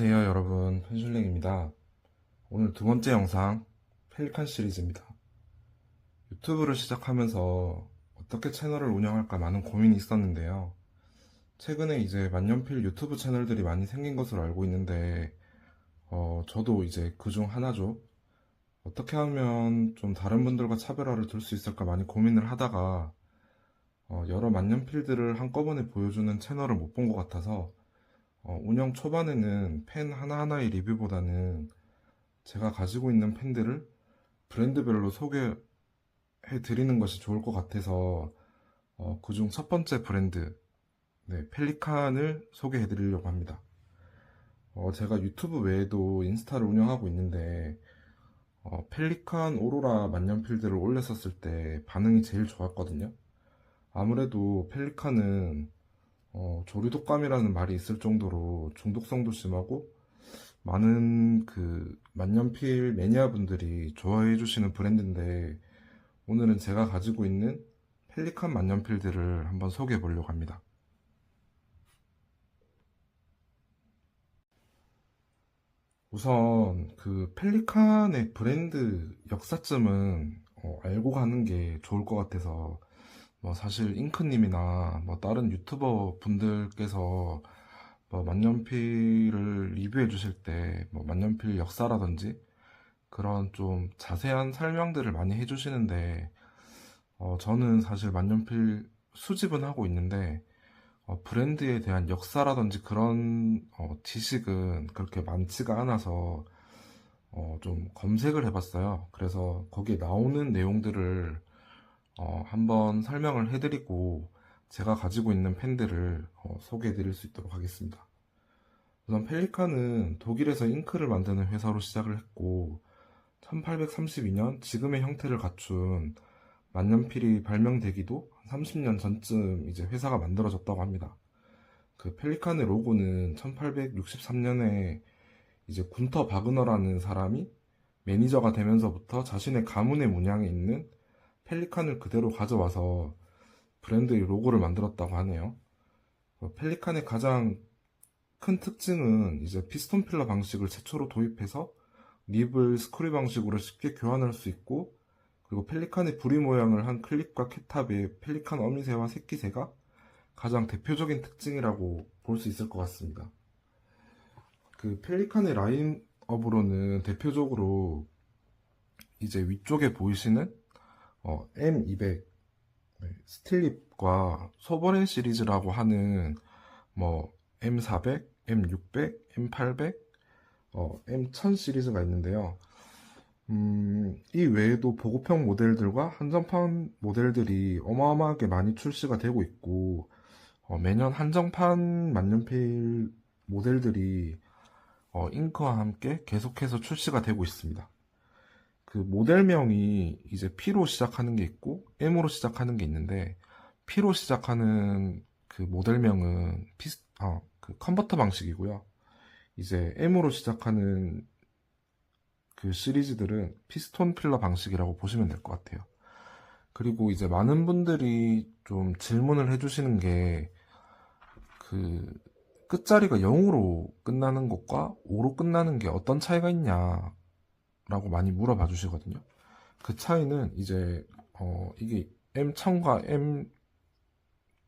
안녕하세요 여러분, 현슐랭입니다. 오늘 두 번째 영상 펠리칸 시리즈입니다. 유튜브를 시작하면서 어떻게 채널을 운영할까 많은 고민이 있었는데요. 최근에 이제 만년필 유튜브 채널들이 많이 생긴 것으로 알고 있는데 저도 이제 그중 하나죠. 어떻게 하면 좀 다른 분들과 차별화를 둘 수 있을까 많이 고민을 하다가 여러 만년필들을 한꺼번에 보여주는 채널을 못 본 것 같아서 운영 초반에는 펜 하나하나의 리뷰보다는 제가 가지고 있는 펜들을 브랜드별로 소개해 드리는 것이 좋을 것 같아서 그중 첫 번째 브랜드, 네, 펠리칸을 소개해 드리려고 합니다. 제가 유튜브 외에도 인스타를 운영하고 있는데 펠리칸 오로라 만년필들을 올렸었을 때 반응이 제일 좋았거든요. 아무래도 펠리칸은 조류독감이라는 말이 있을 정도로 중독성도 심하고 많은 그 만년필 매니아분들이 좋아해 주시는 브랜드인데, 오늘은 제가 가지고 있는 펠리칸 만년필들을 한번 소개해 보려고 합니다. 우선 그 펠리칸의 브랜드 역사점은 알고 가는 게 좋을 것 같아서, 뭐 사실 잉크님이나 뭐 다른 유튜버 분들께서 뭐 만년필을 리뷰해 주실 때 뭐 만년필 역사라든지 그런 좀 자세한 설명들을 많이 해주시는데, 저는 사실 만년필 수집은 하고 있는데 브랜드에 대한 역사라든지 그런 지식은 그렇게 많지가 않아서 좀 검색을 해봤어요. 그래서 거기에 나오는 내용들을 한번 설명을 해드리고 제가 가지고 있는 펜들을 소개해드릴 수 있도록 하겠습니다. 우선 펠리칸은 독일에서 잉크를 만드는 회사로 시작을 했고 1832년 지금의 형태를 갖춘 만년필이 발명되기도 30년 전쯤 이제 회사가 만들어졌다고 합니다. 그 펠리칸의 로고는 1863년에 이제 군터 바그너라는 사람이 매니저가 되면서부터 자신의 가문의 문양에 있는 펠리칸을 그대로 가져와서 브랜드의 로고를 만들었다고 하네요. 펠리칸의 가장 큰 특징은 이제 피스톤 필러 방식을 최초로 도입해서 닙을 스크류 방식으로 쉽게 교환할 수 있고, 그리고 펠리칸의 부리 모양을 한 클립과 캣탑의 펠리칸 어미새와 새끼새가 가장 대표적인 특징이라고 볼 수 있을 것 같습니다. 그 펠리칸의 라인업으로는 대표적으로 이제 위쪽에 보이시는 M200 스틸립과 소버렌 시리즈라고 하는 뭐 M400, M600, M800, M1000 시리즈가 있는데요. 이 외에도 보급형 모델들과 한정판 모델들이 어마어마하게 많이 출시가 되고 있고, 매년 한정판 만년필 모델들이 잉크와 함께 계속해서 출시가 되고 있습니다. 그 모델명이 이제 P로 시작하는 게 있고 M으로 시작하는 게 있는데, P로 시작하는 그 모델명은 그 컨버터 방식이고요. 이제 M으로 시작하는 그 시리즈들은 피스톤 필러 방식이라고 보시면 될 것 같아요. 그리고 이제 많은 분들이 좀 질문을 해주시는 게 그 끝자리가 0으로 끝나는 것과 5로 끝나는 게 어떤 차이가 있냐라고 많이 물어봐 주시거든요. 그 차이는 이제 이게 M1000과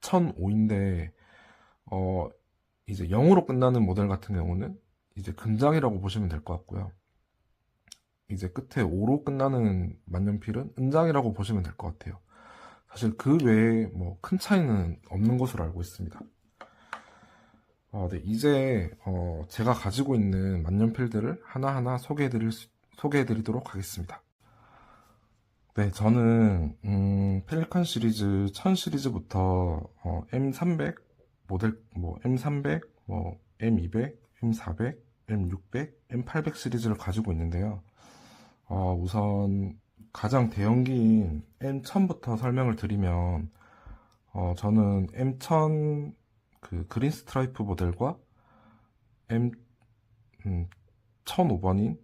M1005인데 이제 0으로 끝나는 모델 같은 경우는 이제 금장이라고 보시면 될 것 같고요. 이제 끝에 5로 끝나는 만년필은 은장이라고 보시면 될 것 같아요. 사실 그 외에 뭐 큰 차이는 없는 것으로 알고 있습니다. 네, 이제 제가 가지고 있는 만년필들을 하나하나 소개해드리도록 하겠습니다. 네, 저는 펠리칸 시리즈 1000 시리즈부터 M300 모델, 뭐 M300, 뭐 M200, M400, M600, M800 시리즈를 가지고 있는데요. 우선 가장 대형기인 M1000부터 설명을 드리면, 저는 M1000 그 그린 스트라이프 모델과 M 1005번인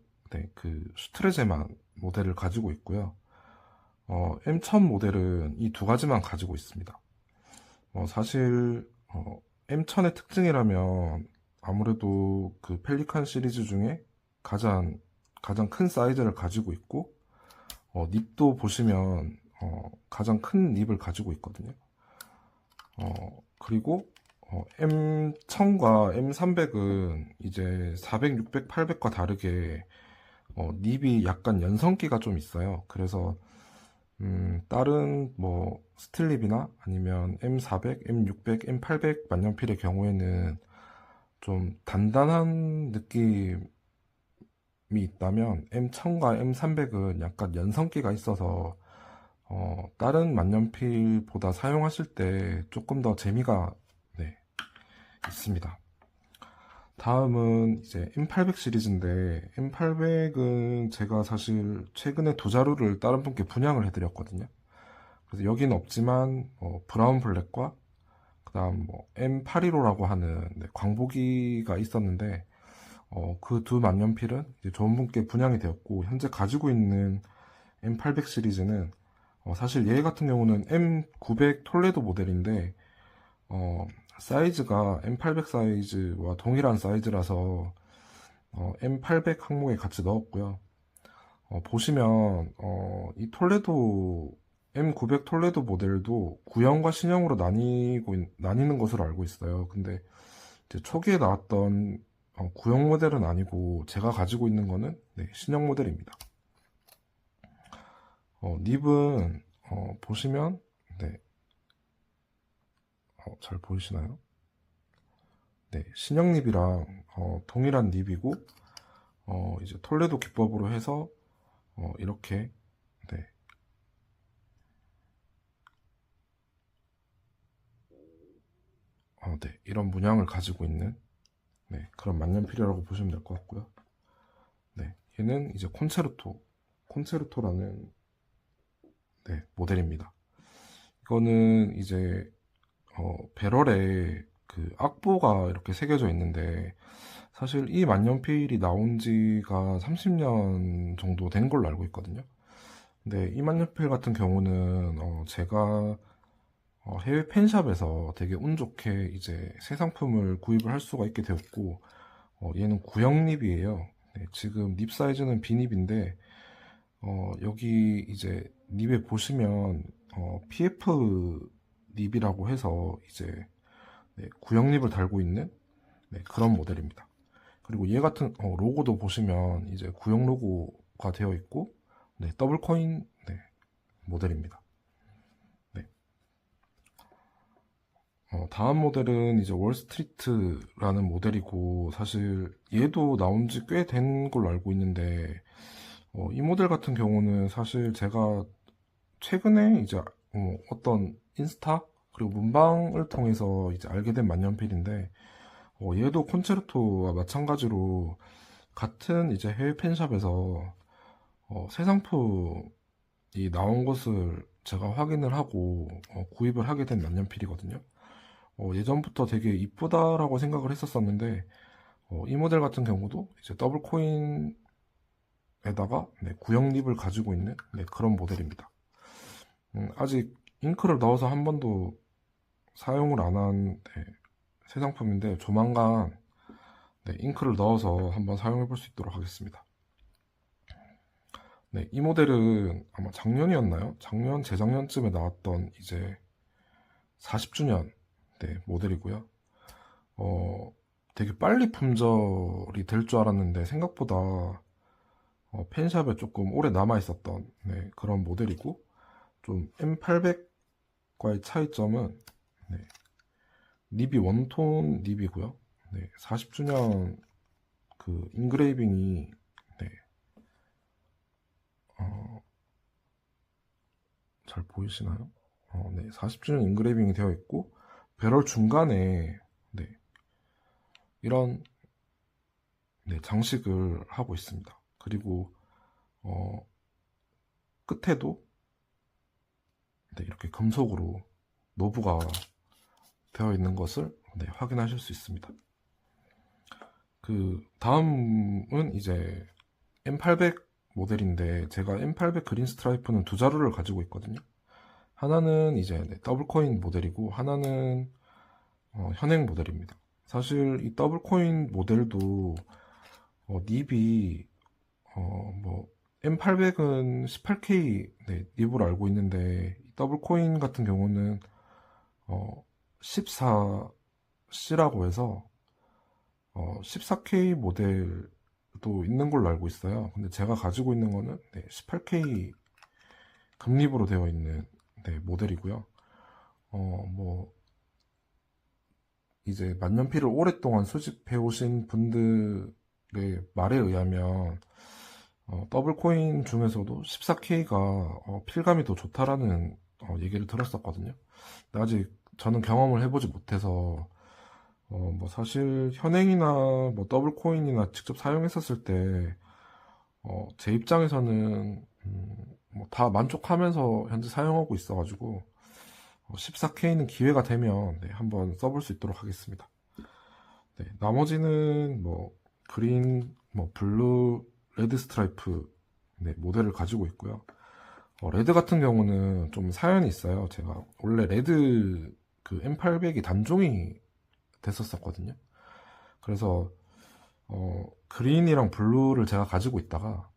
그 슈트레제만 모델을 가지고 있고요. M1000 모델은 이 두 가지만 가지고 있습니다. 사실 M1000의 특징이라면 아무래도 그 펠리칸 시리즈 중에 가장 큰 사이즈를 가지고 있고, 닙도 보시면 가장 큰 닙을 가지고 있거든요. 그리고 M1000과 M300은 이제 400, 600, 800과 다르게 닙이 약간 연성기가 좀 있어요. 그래서 다른 뭐 스틸립이나 아니면 M400, M600, M800 만년필의 경우에는 좀 단단한 느낌이 있다면 M1000과 M300은 약간 연성기가 있어서 다른 만년필보다 사용하실 때 조금 더 재미가 네, 있습니다. 다음은 이제 M800 시리즈인데, M800은 제가 사실 최근에 두 자루를 다른 분께 분양을 해드렸거든요. 그래서 여기는 없지만 브라운 블랙과 그다음 뭐 M815라고 하는 광보기가 있었는데, 그 두 만년필은 이제 좋은 분께 분양이 되었고, 현재 가지고 있는 M800 시리즈는 사실 얘 같은 경우는 M900 톨레도 모델인데 사이즈가 M800 사이즈와 동일한 사이즈라서 M800 항목에 같이 넣었고요. 보시면 이 톨레도 M900 톨레도 모델도 구형과 신형으로 나뉘는 것으로 알고 있어요. 근데 이제 초기에 나왔던 구형 모델은 아니고 제가 가지고 있는 거는 신형 모델입니다. 닙은 보시면 잘 보이시나요? 네, 신형 닙이랑 동일한 닙이고 이제 톨레도 기법으로 해서 이렇게 이런 문양을 가지고 있는 그런 만년필이라고 보시면 될 것 같고요. 얘는 이제 콘체르토라는 모델입니다. 이거는 이제 배럴에 그 악보가 이렇게 새겨져 있는데, 사실 이 만년필이 나온 지가 30년 정도 된 걸로 알고 있거든요. 근데 이 만년필 같은 경우는 제가 해외 펜샵에서 되게 운 좋게 이제 새 상품을 구입을 할 수가 있게 되었고, 얘는 구형 닙이에요. 지금 닙 사이즈는 비닙인데 여기 이제 닙에 보시면 PF 닙이라고 해서 이제 구형 닙을 달고 있는 그런 모델입니다. 그리고 얘 같은 로고도 보시면 이제 구형 로고가 되어 있고 더블 코인 모델입니다. 다음 모델은 이제 월스트리트라는 모델이고, 사실 얘도 나온 지 꽤 된 걸로 알고 있는데 이 모델 같은 경우는 사실 제가 최근에 이제 어떤 인스타 그리고 문방을 통해서 이제 알게 된 만년필인데, 얘도 콘체르토와 마찬가지로 같은 이제 해외 펜샵에서 새 상품이 나온 것을 제가 확인을 하고 구입을 하게 된 만년필이거든요. 예전부터 되게 이쁘다라고 생각을 했었었는데 이 모델 같은 경우도 이제 더블 코인에다가 구형 립을 가지고 있는 그런 모델입니다. 아직 잉크를 넣어서 한 번도 사용을 안 한 새 상품인데, 조만간 잉크를 넣어서 한번 사용해 볼 수 있도록 하겠습니다. 이 모델은 아마 작년이었나요? 작년, 재작년쯤에 나왔던 이제 40주년 모델이고요. 되게 빨리 품절이 될 줄 알았는데 생각보다 펜샵에 조금 오래 남아 있었던 그런 모델이고, 좀 M800과의 차이점은 닙이 원톤 닙이고요. 40주년 그 인그레이빙이 잘 보이시나요? 40주년 인그레이빙이 되어 있고, 배럴 중간에 이런 장식을 하고 있습니다. 그리고 끝에도 이렇게 금속으로 노브가 되어 있는 것을 확인하실 수 있습니다. 그 다음은 이제 M800 모델인데, 제가 M800 그린 스트라이프는 두 자루를 가지고 있거든요. 하나는 이제 더블 코인 모델이고, 하나는 현행 모델입니다. 사실 이 더블 코인 모델도 닙이 뭐 M800은 18K 닙으로 알고 있는데 이 더블 코인 같은 경우는 14C라고 해서 14K 모델도 있는 걸로 알고 있어요. 근데 제가 가지고 있는 거는 18K 금립으로 되어 있는 모델이고요. 뭐 이제 만년필을 오랫동안 수집해 오신 분들의 말에 의하면 더블 코인 중에서도 14K가 필감이 더 좋다라는 얘기를 들었었거든요. 근데 아직 저는 경험을 해보지 못해서 뭐 사실 현행이나 뭐 더블 코인이나 직접 사용했었을 때 제 입장에서는 뭐다 만족하면서 현재 사용하고 있어가지고 14K는 기회가 되면 한번 써볼 수 있도록 하겠습니다. 나머지는 뭐 그린, 뭐 블루, 레드 스트라이프 모델을 가지고 있고요. 레드 같은 경우는 좀 사연이 있어요. 제가 원래 레드 그 M800이 단종이 됐었거든요. 그래서 그린이랑 블루를 제가 가지고 있다가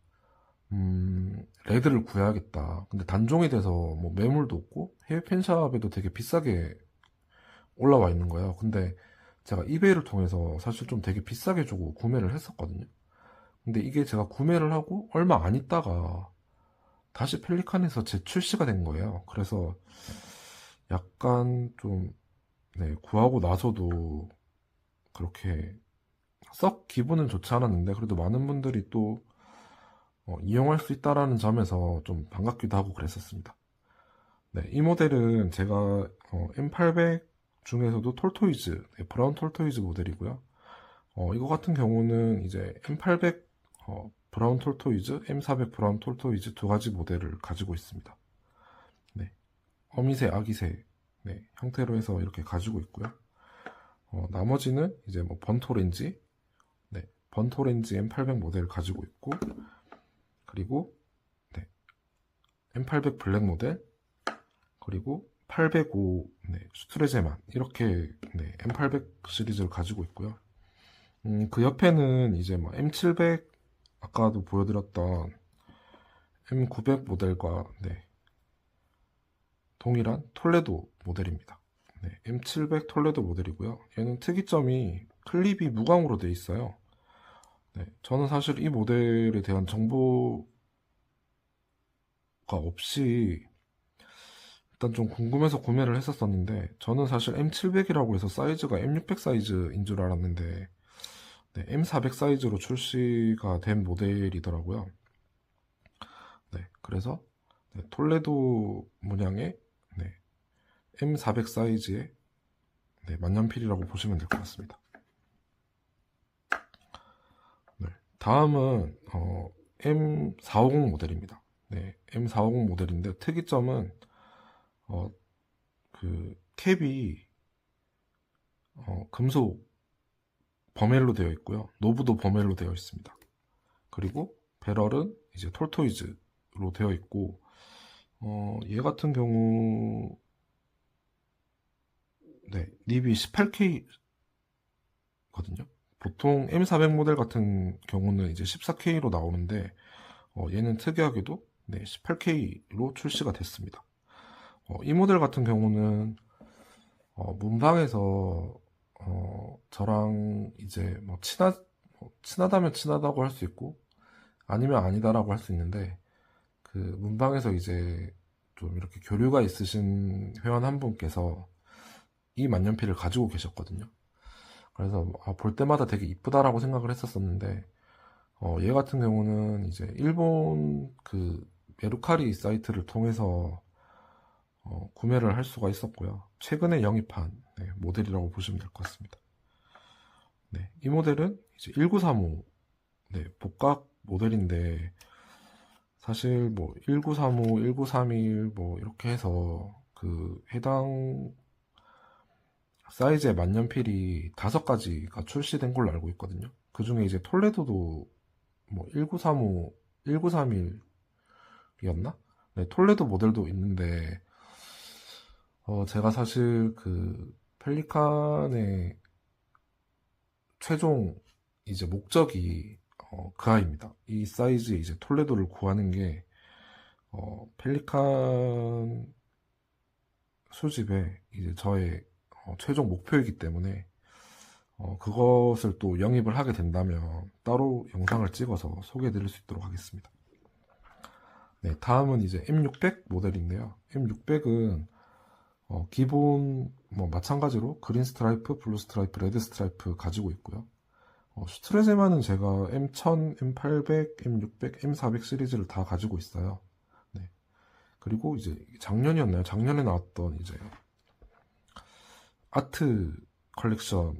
레드를 구해야겠다. 근데 단종이 돼서 뭐 매물도 없고 해외 팬샵에도 되게 비싸게 올라와 있는 거예요. 근데 제가 이베이를 통해서 사실 좀 되게 비싸게 주고 구매를 했었거든요. 근데 이게 제가 구매를 하고 얼마 안 있다가 다시 펠리칸에서 재출시가 된 거예요. 그래서 약간 좀 구하고 나서도 그렇게 썩 기분은 좋지 않았는데 그래도 많은 분들이 또 이용할 수 있다라는 점에서 좀 반갑기도 하고 그랬었습니다. 이 모델은 제가 M800 중에서도 톨토이즈, 브라운 톨토이즈 모델이고요. 이거 같은 경우는 이제 M800 브라운 톨토이즈, M400 브라운 톨토이즈 두 가지 모델을 가지고 있습니다. 어미새, 아기새 형태로 해서 이렇게 가지고 있고요. 나머지는 이제 뭐 번토렌지, 번토렌지 M800 모델을 가지고 있고, 그리고 M800 블랙 모델, 그리고 805 슈트레제만 이렇게 M800 시리즈를 가지고 있고요. 그 옆에는 이제 뭐 M700 아까도 보여드렸던 M900 모델과 동일한 톨레도 모델입니다. M700 톨레도 모델이고요. 얘는 특이점이 클립이 무광으로 되어 있어요. 저는 사실 이 모델에 대한 정보가 없이 일단 좀 궁금해서 구매를 했었었는데 저는 사실 M700이라고 해서 사이즈가 M600 사이즈인 줄 알았는데 M400 사이즈로 출시가 된 모델이더라고요. 그래서 톨레도 문양의 M400 사이즈의 만년필이라고 보시면 될 것 같습니다. 다음은 M450 모델입니다. M450 모델인데 특이점은 그 캡이 금속 버멜로 되어 있고요. 노브도 버멜로 되어 있습니다. 그리고 배럴은 이제 톨토이즈로 되어 있고 얘 같은 경우 닙이 18K거든요. 보통 M400 모델 같은 경우는 이제 14K로 나오는데 얘는 특이하게도 18K로 출시가 됐습니다. 이 모델 같은 경우는 문방에서 저랑 이제 뭐 친하다면 친하다고 할 수 있고 아니면 아니다라고 할 수 있는데 그 문방에서 이제 좀 이렇게 교류가 있으신 회원 한 분께서 이 만년필을 가지고 계셨거든요. 그래서 볼 때마다 되게 이쁘다라고 생각을 했었었는데 얘 같은 경우는 이제 일본 그 메루카리 사이트를 통해서 구매를 할 수가 있었고요. 최근에 영입한 모델이라고 보시면 될 것 같습니다. 이 모델은 이제 1935 복각 모델인데 사실 뭐 1935, 1931 뭐 이렇게 해서 그 해당 사이즈의 만년필이 5가지가 출시된 걸로 알고 있거든요. 그 중에 이제 톨레도도 뭐 1935, 1931이었나? 톨레도 모델도 있는데 제가 사실 그 펠리칸에 최종 이제 목적이 그 아이입니다. 이 사이즈의 이제 톨레도를 구하는 게 펠리칸 수집에 이제 저의 최종 목표이기 때문에 그것을 또 영입을 하게 된다면 따로 영상을 찍어서 소개해 드릴 수 있도록 하겠습니다. 네, 다음은 이제 M600 모델인데요. M600은 기본 마찬가지로 그린 스트라이프, 블루 스트라이프, 레드 스트라이프 가지고 있고요. 슈트레제만은 제가 M1000, M800, M600, M400 시리즈를 다 가지고 있어요. 네. 그리고 이제 작년이었나요? 작년에 나왔던 이제 아트 컬렉션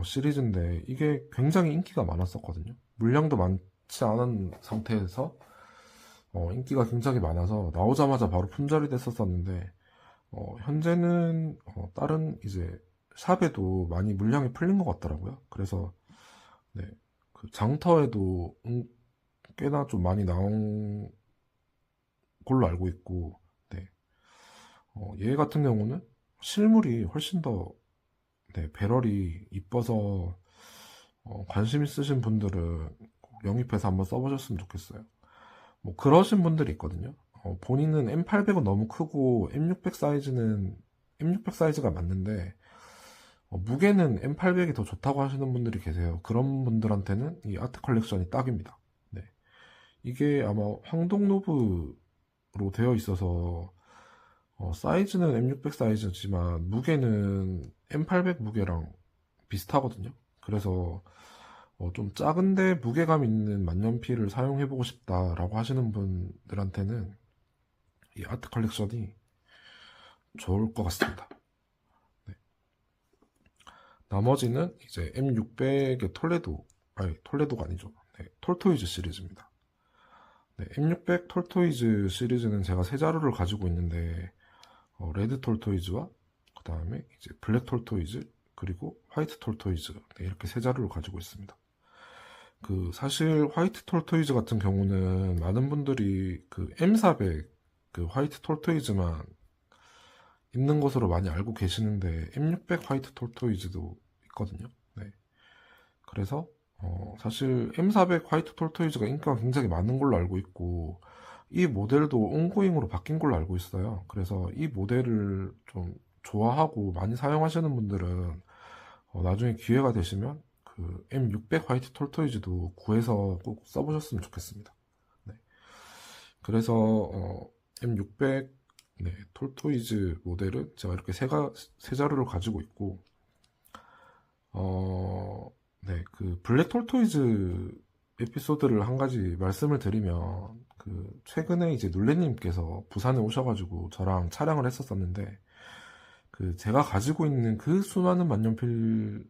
시리즈인데 이게 굉장히 인기가 많았었거든요. 물량도 많지 않은 상태에서 인기가 굉장히 많아서 나오자마자 바로 품절이 됐었었는데 현재는 다른 이제 샵에도 많이 물량이 풀린 것 같더라고요. 그래서 네, 그 장터에도 꽤나 좀 많이 나온 걸로 알고 있고, 네, 얘 같은 경우는 실물이 훨씬 더 네, 배럴이 이뻐서 관심 있으신 분들은 꼭 영입해서 한번 써보셨으면 좋겠어요. 뭐 그러신 분들이 있거든요. 본인은 M800은 너무 크고 M600 사이즈가 맞는데 무게는 M800이 더 좋다고 하시는 분들이 계세요. 그런 분들한테는 이 아트 컬렉션이 딱입니다. 네. 이게 아마 황동노브로 되어 있어서 사이즈는 M600 사이즈지만 무게는 M800 무게랑 비슷하거든요. 그래서 좀 작은데 무게감 있는 만년필을 사용해보고 싶다라고 하시는 분들한테는 이 아트 컬렉션이 좋을 것 같습니다. 네. 나머지는 이제 M600의 톨레도가 아니죠. 네, 톨토이즈 시리즈입니다. 네, M600 톨토이즈 시리즈는 제가 세 자루를 가지고 있는데 레드 톨토이즈와 그 다음에 이제 블랙 톨토이즈 그리고 화이트 톨토이즈 네, 이렇게 세 자루를 가지고 있습니다. 그 사실 화이트 톨토이즈 같은 경우는 많은 분들이 그 M400 그 화이트 톨토이즈만 있는 것으로 많이 알고 계시는데 M600 화이트 톨토이즈도 있거든요. 네. 그래서 사실 M400 화이트 톨토이즈가 인기가 굉장히 많은 걸로 알고 있고 이 모델도 온고잉으로 바뀐 걸로 알고 있어요. 그래서 이 모델을 좀 좋아하고 많이 사용하시는 분들은 나중에 기회가 되시면 그 M600 화이트 톨토이즈도 구해서 꼭 써보셨으면 좋겠습니다. 네. 그래서 M600 네, 톨토이즈 모델은 제가 이렇게 세 자루를 가지고 있고 네, 그 블랙 톨토이즈 에피소드를 한 가지 말씀을 드리면 그 최근에 이제 눌레님께서 부산에 오셔가지고 저랑 촬영을 했었었는데 그 제가 가지고 있는 그 수많은 만년필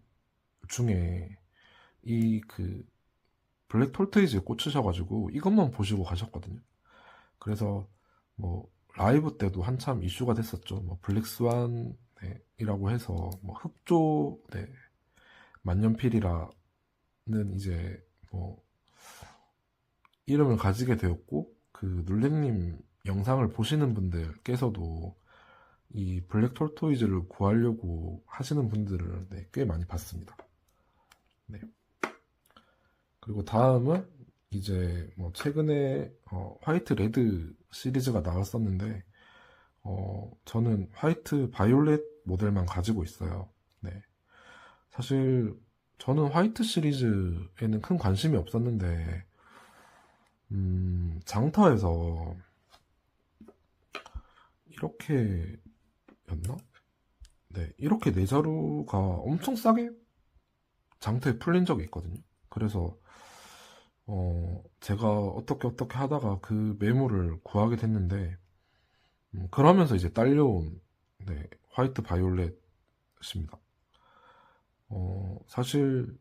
중에 이 그 블랙 톨토이즈에 꽂히셔가지고 이것만 보시고 가셨거든요. 그래서 뭐 라이브 때도 한참 이슈가 됐었죠. 뭐 블랙스완 네, 이라고 해서 뭐 흑조 네, 만년필이라는 이제 뭐 이름을 가지게 되었고 그 눌레님 영상을 보시는 분들께서도 이 블랙 톨토이즈를 구하려고 하시는 분들을 네, 꽤 많이 봤습니다. 네. 그리고 다음은 이제 뭐 최근에 화이트 레드 시리즈가 나왔었는데 저는 화이트 바이올렛 모델만 가지고 있어요. 네. 사실 저는 화이트 시리즈에는 큰 관심이 없었는데 장터에서 이렇게였나? 네, 이렇게 네 자루가 엄청 싸게 장터에 풀린 적이 있거든요. 그래서 제가 어떻게 하다가 그 매물을 구하게 됐는데 그러면서 이제 딸려온 네, 화이트 바이올렛입니다. 사실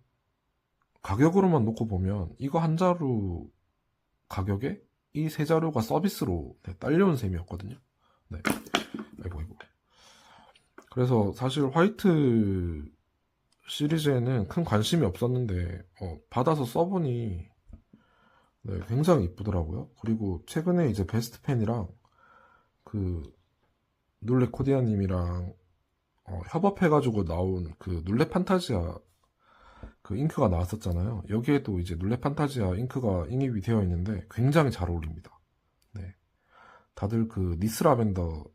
가격으로만 놓고 보면 이거 한 자루 가격에 이 세 자루가 서비스로 네, 딸려온 셈이었거든요. 네. 아이고. 그래서 사실 화이트 시리즈에는 큰 관심이 없었는데 받아서 써보니 네, 굉장히 이쁘더라고요. 그리고 최근에 이제 베스트펜이랑 그 눌레 코디아님이랑 협업해가지고 나온 그 눌레 판타지아 그 잉크가 나왔었잖아요. 여기에도 이제 눌레 판타지아 잉크가 잉입이 되어 있는데 굉장히 잘 어울립니다. 네. 다들 그 니스 라벤더에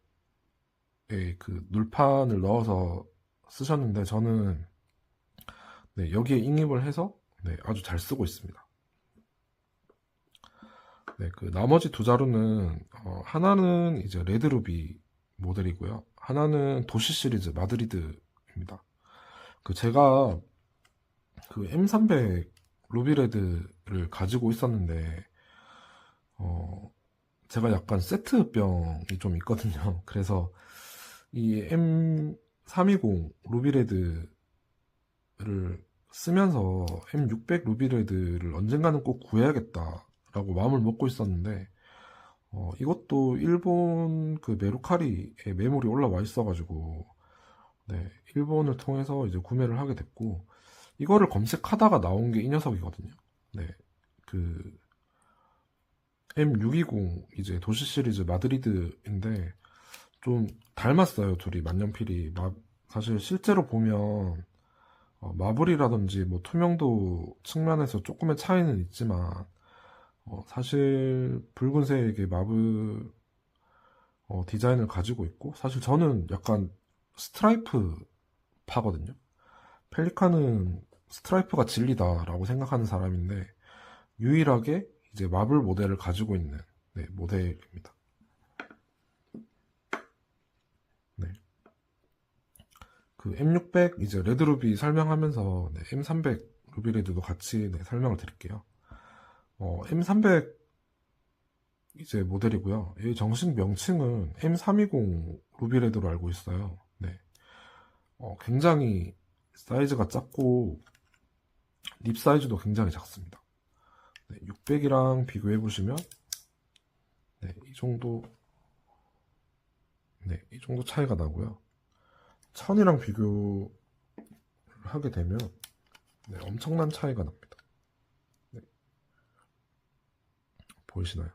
그 눌판을 넣어서 쓰셨는데 저는 네, 여기에 잉입을 해서 네, 아주 잘 쓰고 있습니다. 네, 그 나머지 두 자루는 하나는 이제 레드루비 모델이고요. 하나는 도시 시리즈 마드리드입니다. 그 제가 그 M300 루비레드를 가지고 있었는데 제가 약간 세트병이 좀 있거든요. 그래서 이 M320 루비레드를 쓰면서 M600 루비레드를 언젠가는 꼭 구해야겠다라고 마음을 먹고 있었는데 이것도 일본 그 메루카리에 매물이 올라와 있어가지고 네, 일본을 통해서 이제 구매를 하게 됐고 이거를 검색하다가 나온 게 이 녀석이거든요. 네, 그 M620 이제 도시 시리즈 마드리드인데 좀 닮았어요. 둘이 만년필이 사실 실제로 보면 마블이라든지 뭐 투명도 측면에서 조금의 차이는 있지만 사실 붉은색의 마블 디자인을 가지고 있고 사실 저는 약간 스트라이프 파거든요. 펠리칸은 스트라이프가 진리다라고 생각하는 사람인데 유일하게 이제 마블 모델을 가지고 있는 네, 모델입니다. 네. 그 M600 이제 레드루비 설명하면서 네, M300 루비레드도 같이 네, 설명을 드릴게요. M300 이제 모델이고요. 이 정식 명칭은 M320 루비레드로 알고 있어요. 네. 굉장히 사이즈가 작고 립 사이즈도 굉장히 작습니다. 네, 600이랑 비교해 보시면 네, 이 정도 차이가 나고요. 1000이랑 비교를 하게 되면 네, 엄청난 차이가 납니다. 네, 보이시나요?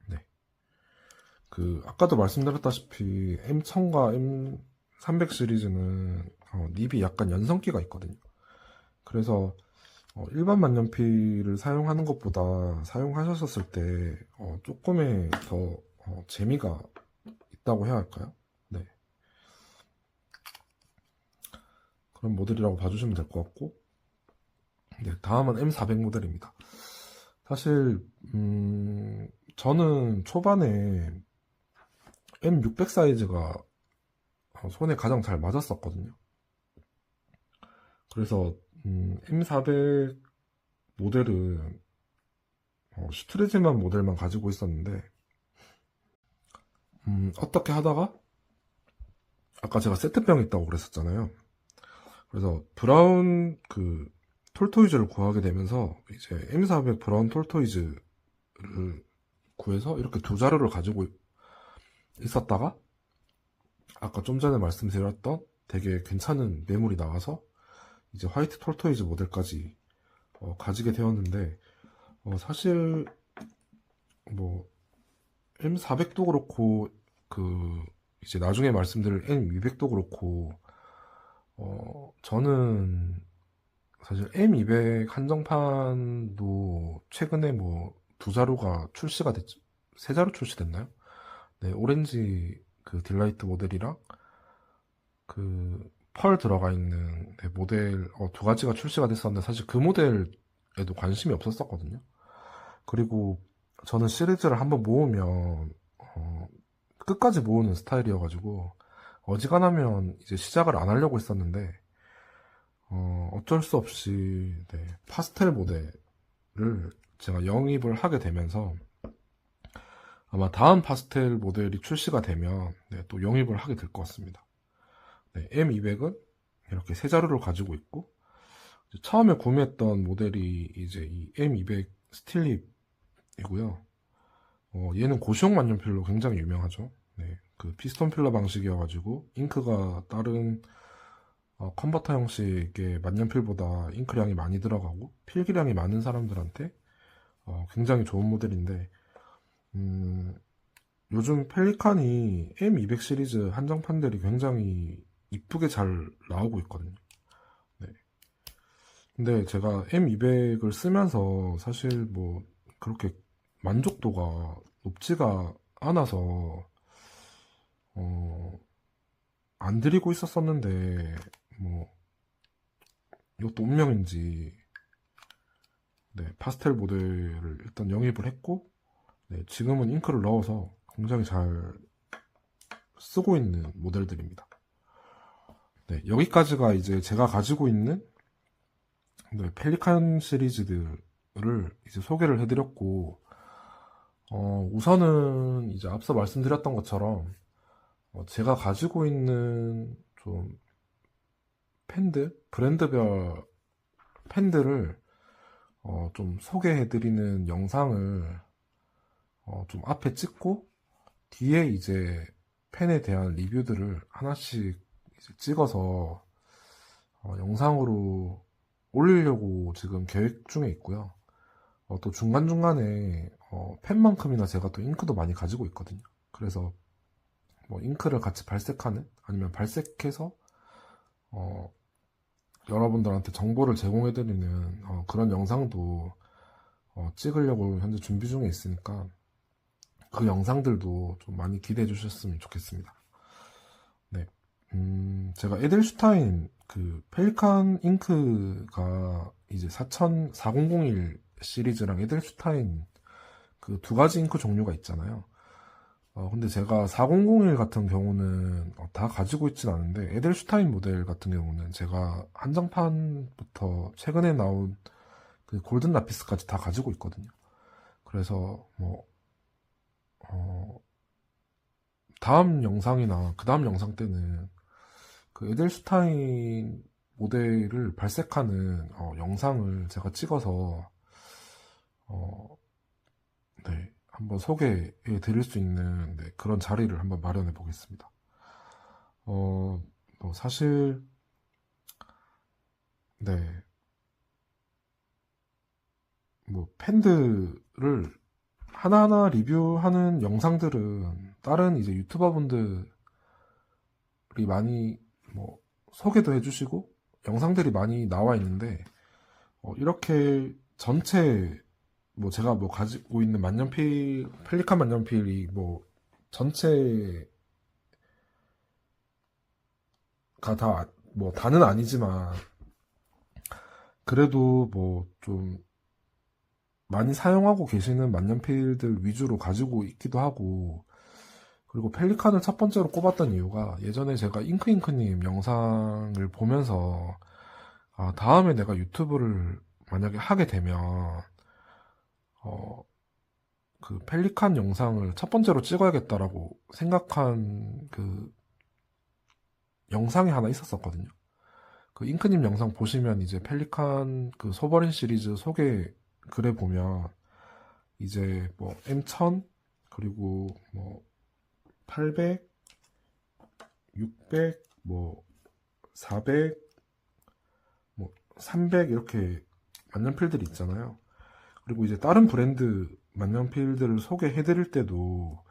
네. 그 아까도 말씀드렸다시피 M1000과 M300 시리즈는 닙이 약간 연성기가 있거든요. 그래서 일반 만년필을 사용하는 것보다 사용하셨을 때 조금의 더 재미가 있다고 해야 할까요? 네. 그런 모델이라고 봐주시면 될 것 같고 네, 다음은 M400 모델입니다. 사실 저는 초반에 M600 사이즈가 손에 가장 잘 맞았었거든요. 그래서 M400 모델은 슈트레즈만 모델만 가지고 있었는데 어떻게 하다가 아까 제가 세트병이 있다고 그랬었잖아요. 그래서 브라운 그 톨토이즈를 구하게 되면서 이제 M400 브라운 톨토이즈를 구해서 이렇게 두 자루를 가지고 있었다가 아까 좀 전에 말씀드렸던 되게 괜찮은 매물이 나와서 이제 화이트 톨토이즈 모델까지 가지게 되었는데 사실 뭐 M400도 그렇고 그 이제 나중에 말씀드릴 M200도 그렇고 저는 사실 M200 한정판도 최근에 뭐 두 자루가 출시가 됐죠. 세 자루 출시됐나요? 네, 오렌지 그 딜라이트 모델이랑 그 펄 들어가 있는 네, 모델 두 가지가 출시가 됐었는데 사실 그 모델에도 관심이 없었었거든요. 그리고 저는 시리즈를 한번 모으면 끝까지 모으는 스타일이어가지고 어지간하면 이제 시작을 안 하려고 했었는데 어쩔 수 없이 네, 파스텔 모델을 제가 영입을 하게 되면서 아마 다음 파스텔 모델이 출시가 되면 네, 또 영입을 하게 될 것 같습니다. 네, M200은 이렇게 세 자루를 가지고 있고 처음에 구매했던 모델이 이제 이 M200 스틸립이고요. 얘는 고시용 만년필로 굉장히 유명하죠. 네, 그 피스톤 필러 방식이어가지고 잉크가 다른 컨버터 형식의 만년필보다 잉크량이 많이 들어가고 필기량이 많은 사람들한테 굉장히 좋은 모델인데 요즘 펠리칸이 M200 시리즈 한정판들이 굉장히 이쁘게 잘 나오고 있거든요. 네. 근데 제가 M200을 쓰면서 사실 뭐 그렇게 만족도가 높지가 않아서 안 들이고 있었었는데 뭐 이것도 운명인지 네, 파스텔 모델을 일단 영입을 했고 네, 지금은 잉크를 넣어서 굉장히 잘 쓰고 있는 모델들입니다. 네, 여기까지가 이제 제가 가지고 있는 네, 펠리칸 시리즈들을 이제 소개를 해드렸고, 우선은 이제 앞서 말씀드렸던 것처럼 제가 가지고 있는 좀 펜들, 브랜드별 펜들을 좀 소개해드리는 영상을 좀 앞에 찍고 뒤에 이제 펜에 대한 리뷰들을 하나씩 이제 찍어서 영상으로 올리려고 지금 계획 중에 있고요. 또 중간중간에 펜만큼이나 제가 또 잉크도 많이 가지고 있거든요. 그래서 뭐 잉크를 같이 발색하는 아니면 발색해서 여러분들한테 정보를 제공해드리는 그런 영상도 찍으려고 현재 준비 중에 있으니까 그 영상들도 좀 많이 기대해 주셨으면 좋겠습니다. 네. 제가 에델슈타인 그 펠리칸 잉크가 이제 4001 시리즈랑 에델슈타인 그 두 가지 잉크 종류가 있잖아요. 근데 제가 4001 같은 경우는 다 가지고 있진 않은데 에델슈타인 모델 같은 경우는 제가 한정판부터 최근에 나온 그 골든 라피스까지 다 가지고 있거든요. 그래서 뭐 다음 영상이나 그 다음 영상 때는 그 에델슈타인 모델을 발색하는 영상을 제가 찍어서 네, 한번 소개해 드릴 수 있는 네, 그런 자리를 한번 마련해 보겠습니다. 뭐 사실 네, 뭐 팬들을 하나하나 리뷰하는 영상들은 다른 이제 유튜버 분들이 많이 뭐 소개도 해주시고 영상들이 많이 나와 있는데 이렇게 전체 뭐 제가 뭐 가지고 있는 만년필 펠리칸 만년필이 뭐 전체가 다 뭐 다는 아니지만 그래도 뭐 좀 많이 사용하고 계시는 만년필들 위주로 가지고 있기도 하고 그리고 펠리칸을 첫 번째로 꼽았던 이유가 예전에 제가 잉크잉크님 영상을 보면서 다음에 내가 유튜브를 만약에 하게 되면 그 펠리칸 영상을 첫 번째로 찍어야겠다라고 생각한 그 영상이 하나 있었었거든요. 그 잉크님 영상 보시면 이제 펠리칸 그 소버린 시리즈 소개 글에 보면 이제 뭐 M1000 그리고 뭐 800, 600, 뭐 400, 뭐 300 이렇게 만년필들이 있잖아요. 그리고 이제 다른 브랜드 만년필들을 소개해드릴 때도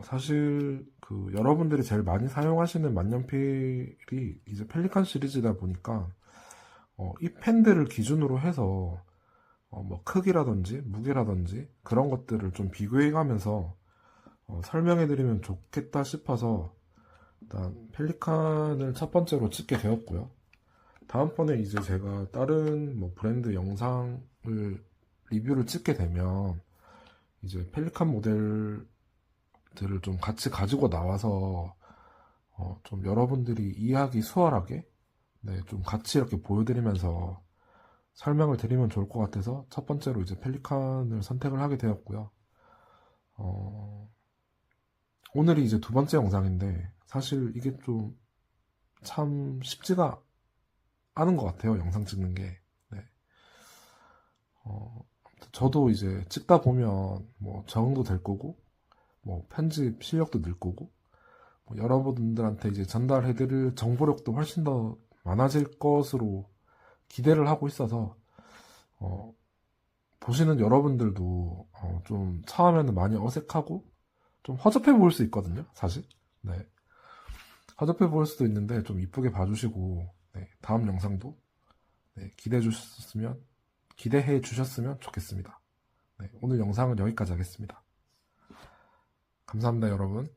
사실 그 여러분들이 제일 많이 사용하시는 만년필이 이제 펠리칸 시리즈다 보니까 이 펜들을 기준으로 해서 뭐 크기라든지 무게라든지 그런 것들을 좀 비교해가면서 설명해드리면 좋겠다 싶어서 일단 펠리칸을 첫 번째로 찍게 되었고요. 다음번에 이제 제가 다른 뭐 브랜드 영상을 리뷰를 찍게 되면 이제 펠리칸 모델들을 좀 같이 가지고 나와서 좀 여러분들이 이해하기 수월하게 네, 좀 같이 이렇게 보여드리면서 설명을 드리면 좋을 것 같아서 첫 번째로 이제 펠리칸을 선택을 하게 되었고요. 오늘이 이제 두 번째 영상인데 사실 이게 좀 참 쉽지가 않은 것 같아요. 영상 찍는 게. 네. 저도 이제 찍다 보면 뭐 적응도 될 거고 뭐 편집 실력도 늘 거고 뭐 여러분들한테 이제 전달해드릴 정보력도 훨씬 더 많아질 것으로 기대를 하고 있어서 보시는 여러분들도 좀 처음에는 많이 어색하고 좀 허접해 보일 수 있거든요, 사실. 네. 허접해 보일 수도 있는데 좀 이쁘게 봐주시고, 네, 다음 영상도 네, 기대해 주셨으면 좋겠습니다. 네, 오늘 영상은 여기까지 하겠습니다. 감사합니다, 여러분.